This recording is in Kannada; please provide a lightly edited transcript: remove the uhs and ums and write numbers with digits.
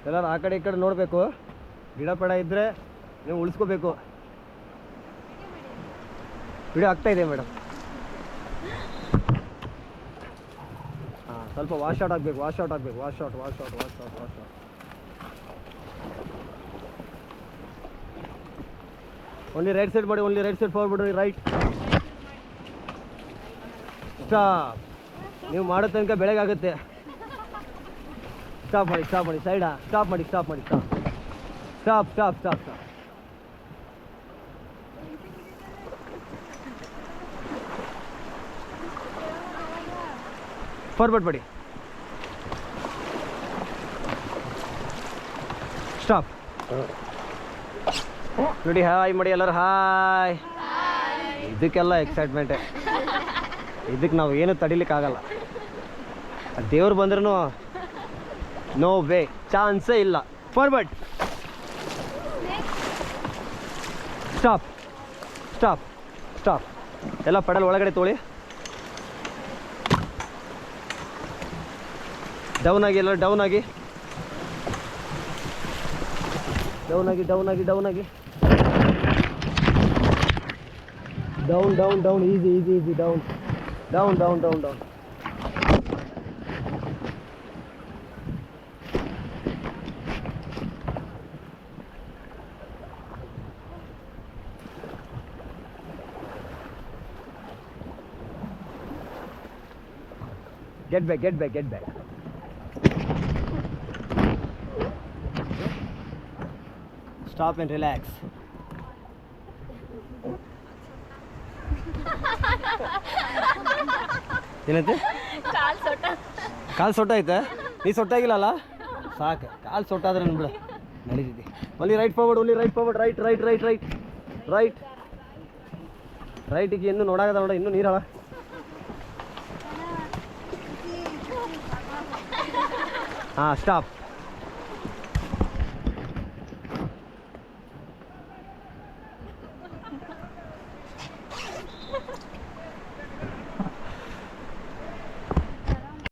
ಎಲ್ಲರೂ ಆ ಕಡೆ ಈ ಕಡೆ ನೋಡಬೇಕು. ಗಿಡ ಪಡ ಇದ್ದರೆ ನೀವು ಉಳಿಸ್ಕೋಬೇಕು. ವಿಡಿಯೋ ಆಗ್ತಾ ಇದೆ ಮೇಡಮ್. ಹಾಂ, ಸ್ವಲ್ಪ ವಾಶ್ ಔಟ್ ಆಗಬೇಕು. Wash out. Only right side ಮಾಡಿ. Only right side forward right. Stop. ನೀವು ಮಾಡೋ ತನಕ ಬೆಳಗಾಗುತ್ತೆ. ಸ್ಟಾಪ್ ಮಾಡಿ ಸೈಡಾ. ಸ್ಟಾಪ್ ಮಾಡಿ. ಸ್ಟಾಪ್. ಫಾರ್ವರ್ಡ್ ಮಾಡಿ. ಸ್ಟಾಪ್. ನೋಡಿ, ಹಾಯ್ ಮಾಡಿ ಎಲ್ಲರೂ. ಹಾಯ್. ಇದಕ್ಕೆಲ್ಲ ಎಕ್ಸೈಟ್ಮೆಂಟೇ. ಇದಕ್ಕೆ ನಾವು ಏನು ತಡಿಲಿಕ್ಕಾಗಲ್ಲ. ದೇವ್ರು ಬಂದ್ರೂ ನೋ ವೇ, ಚಾನ್ಸೇ ಇಲ್ಲ. ಫಾರ್ವರ್ಡ್. ಸ್ಟಾಪ್. ಎಲ್ಲ ಪೆಡಲ್ ಒಳಗಡೆ ತೊಗೊಳ್ಳಿ. ಡೌನ್ ಆಗಿ. ಎಲ್ಲ ಡೌನ್ ಆಗಿ. Down. Easy. Down. Get back. Stop and relax. ಏನಂತೆ? ಕಾಲು ಸೊಟ್ಟಾಯ್ತಾ? ನೀ ಸೊಟ್ಟಾಗಿಲ್ಲಲ್ಲ? ಸಾಕು. ಕಾಲು ಸೊಟ್ಟಾದ್ರೆ ಬಿಡ ನಡೀತಿದ್ದೆ. Only right forward. ರೈಟಿಗೆ ಇನ್ನೂ ನೋಡಾಗದ ನೋಡ. ಇನ್ನೂ ನೀರವ. ಹಾಂ, ಸ್ಟಾಪ್.